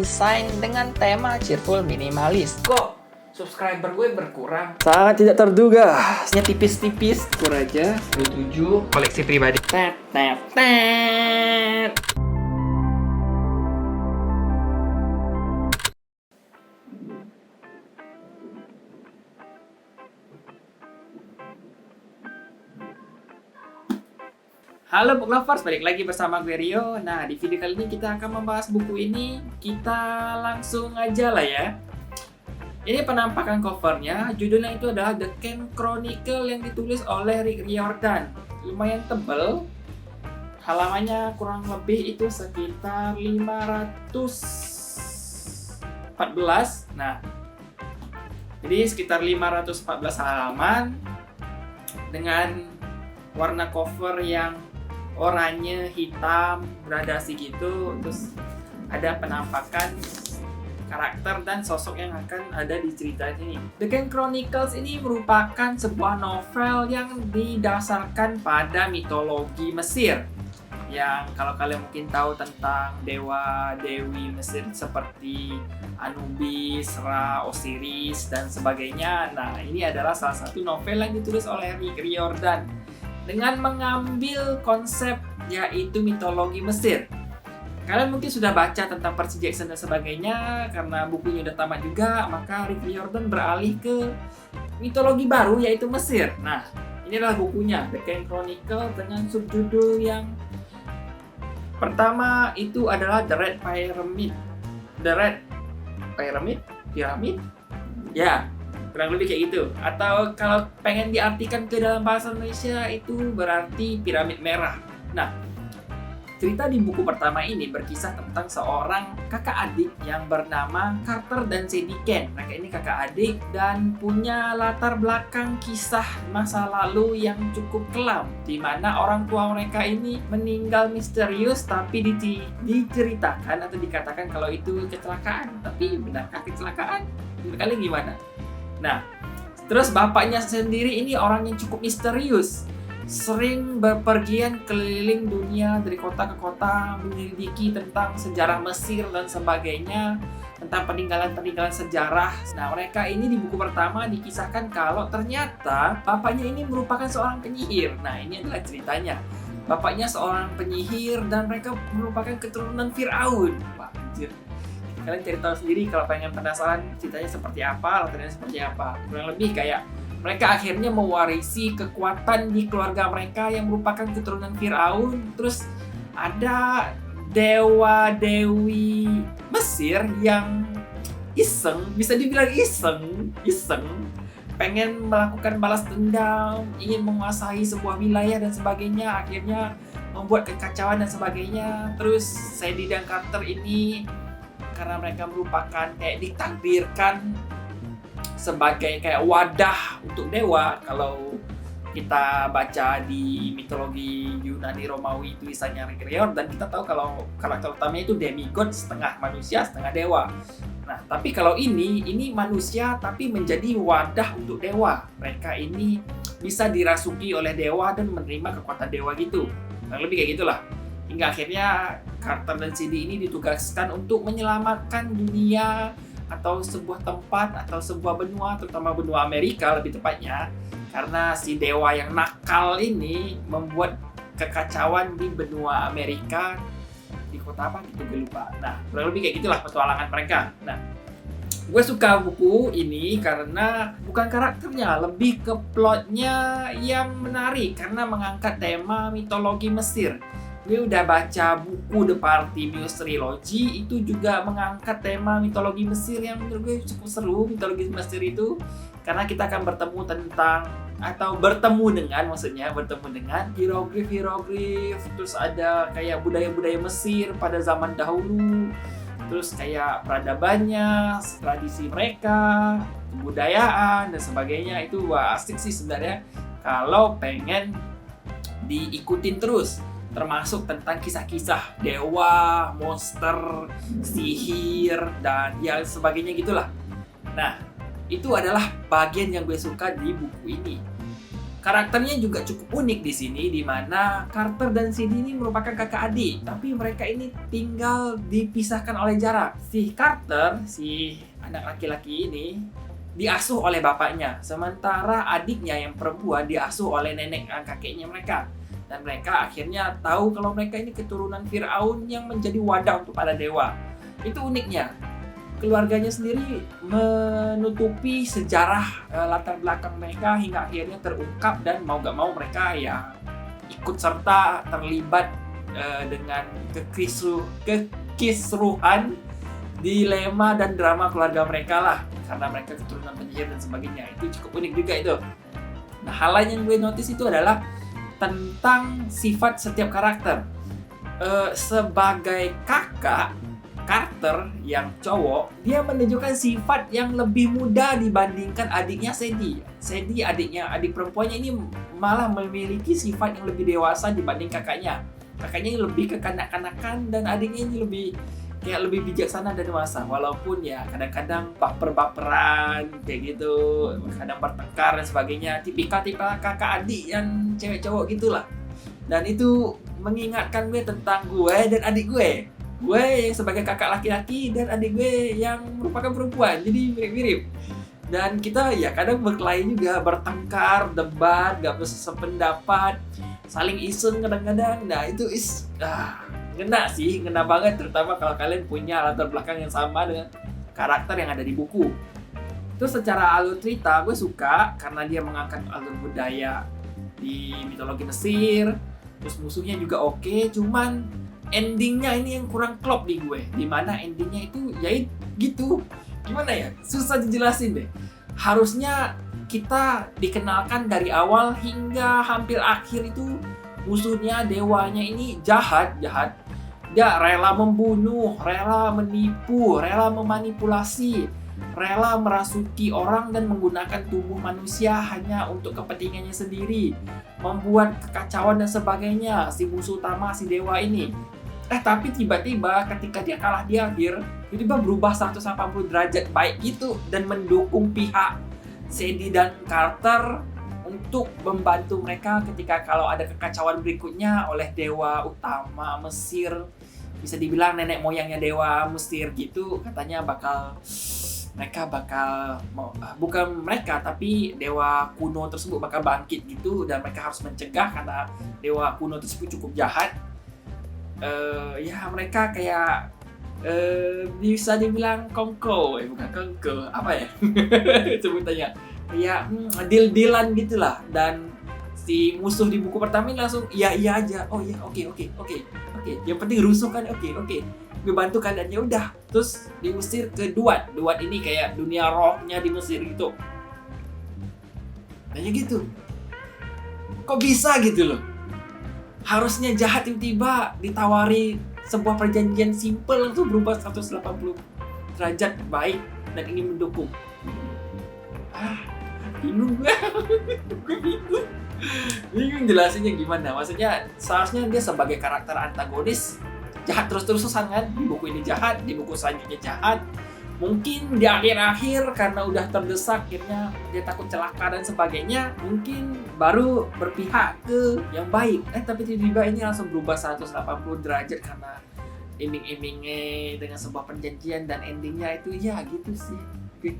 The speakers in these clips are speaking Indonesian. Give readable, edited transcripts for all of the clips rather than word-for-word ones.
didesain dengan tema cheerful minimalis. Kok subscriber gue berkurang? Sangat tidak terduga. Nya tipis-tipis, kur aja 27 koleksi pribadi. Tet tet tet. Halo book lovers, balik lagi bersama gue Rio. Nah, di video kali ini kita akan membahas buku ini. Kita langsung aja lah ya. Ini penampakan covernya, judulnya itu adalah The Kent Chronicle yang ditulis oleh Rick Riordan. Lumayan tebel, halamannya kurang lebih itu sekitar 514. Nah, jadi sekitar 514 halaman dengan warna cover yang oranye, hitam, gradasi gitu. Terus ada penampakan karakter dan sosok yang akan ada di cerita ini. The Kent Chronicles ini merupakan sebuah novel yang didasarkan pada mitologi Mesir. Yang kalau kalian mungkin tahu tentang dewa-dewi Mesir seperti Anubis, Ra, Osiris, dan sebagainya. Nah, ini adalah salah satu novel yang ditulis oleh Rick Riordan dengan mengambil konsep yaitu mitologi Mesir. Kalian mungkin sudah baca tentang Percy Jackson dan sebagainya, karena bukunya udah tamat juga, maka Rick Riordan beralih ke mitologi baru yaitu Mesir. Nah, ini adalah bukunya, The Kent Chronicle, dengan subjudul yang pertama itu adalah The Red Pyramid. The Red Pyramid? Piramid? Ya, kurang lebih kayak gitu. Atau kalau pengen diartikan ke dalam bahasa Indonesia itu berarti piramid merah. Nah, cerita di buku pertama ini berkisah tentang seorang kakak adik yang bernama Carter dan Sadie Kent. Mereka ini kakak adik dan punya latar belakang kisah masa lalu yang cukup kelam, di mana orang tua mereka ini meninggal misterius, tapi diceritakan atau dikatakan kalau itu kecelakaan. Tapi benarkah kecelakaan? Menurut kalian gimana? Nah, terus bapaknya sendiri ini orang yang cukup misterius, sering berpergian keliling dunia dari kota ke kota, menyelidiki tentang sejarah Mesir dan sebagainya, tentang peninggalan-peninggalan sejarah. Nah, mereka ini di buku pertama dikisahkan kalau ternyata bapaknya ini merupakan seorang penyihir. Nah, ini adalah ceritanya. Bapaknya seorang penyihir dan mereka merupakan keturunan Firaun. Wah, anjir. Kalian cari tahu sendiri kalau pengen penasaran ceritanya seperti apa, latarnya seperti apa. Kurang lebih kayak mereka akhirnya mewarisi kekuatan di keluarga mereka yang merupakan keturunan Firaun. Terus ada dewa-dewi Mesir yang iseng, bisa dibilang iseng, pengen melakukan balas dendam, ingin menguasai sebuah wilayah dan sebagainya, akhirnya membuat kekacauan dan sebagainya. Terus Sadie dan Carter ini karena mereka merupakan kayak ditakdirkan sebagai kayak wadah untuk dewa. Kalau kita baca di mitologi Yunani Romawi tulisannya Rick Riordan, kita tahu kalau karakter utamanya itu demigod, setengah manusia setengah dewa. Nah, tapi kalau ini manusia tapi menjadi wadah untuk dewa. Mereka ini bisa dirasuki oleh dewa dan menerima kekuatan dewa gitu. Nah, lebih kayak gitulah. Hingga akhirnya Carter dan Sadie ini ditugaskan untuk menyelamatkan dunia atau sebuah tempat atau sebuah benua, terutama benua Amerika lebih tepatnya, karena si dewa yang nakal ini membuat kekacauan di benua Amerika, di kota apa gitu gue lupa. Nah, kurang lebih kayak gitulah petualangan mereka. Nah, gue suka buku ini karena bukan karakternya, lebih ke plotnya yang menarik karena mengangkat tema mitologi Mesir. Gue udah baca buku The Parthenius Trilogy, itu juga mengangkat tema mitologi Mesir yang menurut gue cukup seru. Mitologi Mesir itu karena kita akan bertemu dengan hieroglif, terus ada kayak budaya-budaya Mesir pada zaman dahulu, terus kayak peradabannya, tradisi mereka, kebudayaan dan sebagainya. Itu wah asik sih sebenarnya kalau pengen diikutin terus, termasuk tentang kisah-kisah dewa, monster, sihir, dan ya sebagainya gitulah. Nah, itu adalah bagian yang gue suka di buku ini. Karakternya juga cukup unik di sini, di mana Carter dan Sadie ini merupakan kakak adik, tapi mereka ini tinggal dipisahkan oleh jarak. Si Carter, si anak laki-laki ini, diasuh oleh bapaknya, sementara adiknya yang perempuan diasuh oleh nenek dan kakeknya mereka. Dan mereka akhirnya tahu kalau mereka ini keturunan Firaun yang menjadi wadah untuk para dewa. Itu uniknya. Keluarganya sendiri menutupi sejarah latar belakang mereka hingga akhirnya terungkap, dan mau gak mau mereka ya ikut serta terlibat dengan kekisruhan, dilema dan drama keluarga mereka lah, karena mereka keturunan penyihir dan sebagainya. Itu cukup unik juga itu. Nah, hal lain yang gue notice itu adalah tentang sifat setiap karakter. Sebagai kakak, Carter yang cowok, dia menunjukkan sifat yang lebih muda dibandingkan adiknya Sadie. Sadie adik perempuannya ini malah memiliki sifat yang lebih dewasa dibanding kakaknya. Kakaknya ini lebih kekanak-kanakan dan adiknya ini lebih bijaksana dan dewasa. Walaupun ya kadang-kadang baper-baperan kayak gitu, kadang bertengkar dan sebagainya. Tipikal kakak adik yang cewek cowok gitulah. Dan itu mengingatkan gue tentang gue dan adik gue. Gue yang sebagai kakak laki-laki dan adik gue yang merupakan perempuan, jadi mirip-mirip. Dan kita ya kadang berkelahi juga, bertengkar, debat, gak bisa sependapat, saling iseng kadang-kadang. Nah itu ngena banget, terutama kalau kalian punya latar belakang yang sama dengan karakter yang ada di buku. Terus secara alur cerita gue suka karena dia mengangkat alur budaya di mitologi Mesir. Terus musuhnya juga oke, cuman endingnya ini yang kurang klop di gue. Dimana endingnya itu ya gitu, gimana ya, susah dijelasin deh. Harusnya kita dikenalkan dari awal hingga hampir akhir itu musuhnya, dewanya ini jahat. Dia rela membunuh, rela menipu, rela memanipulasi, rela merasuki orang dan menggunakan tubuh manusia hanya untuk kepentingannya sendiri, membuat kekacauan dan sebagainya si musuh utama, si dewa ini. Tapi tiba-tiba ketika dia kalah di akhir, tiba-tiba berubah 180 derajat baik gitu dan mendukung pihak Sadie dan Carter untuk membantu mereka ketika kalau ada kekacauan berikutnya oleh dewa utama Mesir. Bisa dibilang nenek moyangnya dewa Mesir gitu, katanya tapi dewa kuno tersebut bakal bangkit gitu, dan mereka harus mencegah karena dewa kuno tersebut cukup jahat. Mereka kayak bisa dibilang bukan kongko, apa ya sebutannya, kayak deal-dealan gitulah. Dan si musuh di buku pertama ini langsung iya aja, oh ya oke, yang penting rusuh kan, oke, gue bantu kan, dan ya udah. Terus diusir ke Duat ini kayak dunia rohnya di Mesir gitu. Kayaknya gitu, kok bisa gitu loh. Harusnya jahat tiba-tiba ditawari sebuah perjanjian simple langsung berubah 180 derajat baik dan ingin mendukung. Bingung gue. Bingung jelasinnya gimana. Maksudnya seharusnya dia sebagai karakter antagonis jahat terus-terusan kan. Di buku ini jahat, di buku selanjutnya jahat. Mungkin di akhir-akhir karena udah terdesak, akhirnya dia takut celaka dan sebagainya, mungkin baru berpihak ke yang baik. Tapi tiba-tiba ini langsung berubah 180 derajat karena iming-imingnya dengan sebuah perjanjian, dan endingnya itu ya gitu sih. Gue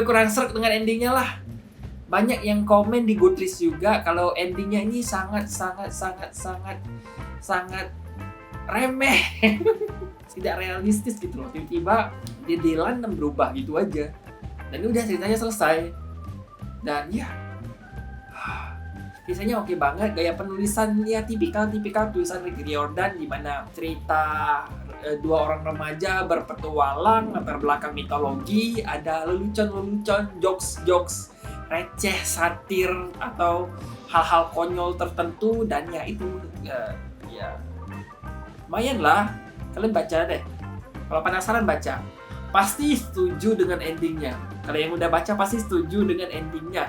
kurang srek dengan endingnya lah. Banyak yang komen di Goodreads juga kalau endingnya ini sangat remeh. Tidak realistis gitu loh. Tiba-tiba dia dealan dan berubah gitu aja, dan udah ceritanya selesai. Dan ya kisahnya oke banget, gaya penulisan ya tipikal tulisan Rick Riordan, di mana cerita dua orang remaja berpetualang latar belakang mitologi, ada lelucon, jokes receh, satir atau hal-hal konyol tertentu. Dan ya itu ya lumayan lah, kalian baca deh. Kalau penasaran baca, pasti setuju dengan endingnya. Kalau yang udah baca pasti setuju dengan endingnya.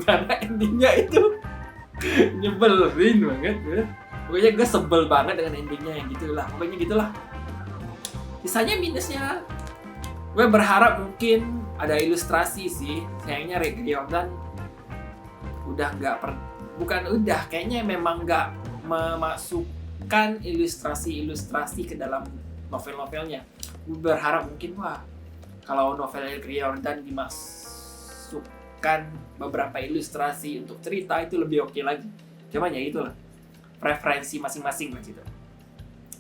Karena endingnya itu nyebelin banget. Pokoknya gue sebel banget dengan endingnya yang gitulah. Pokoknya gitulah. Sisanya minusnya, gue berharap mungkin ada ilustrasi sih. Sayangnya Rick Riordan kayaknya memang nggak memasukkan ilustrasi-ilustrasi ke dalam novel-novelnya. Gue berharap mungkin kalau novel Eric Riordan dimasukkan beberapa ilustrasi untuk cerita itu lebih oke lagi. Cuman ya itulah preferensi masing-masing lah gitu.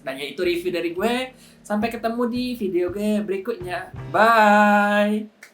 Dan ya itu review dari gue. Sampai ketemu di video gue berikutnya. Bye.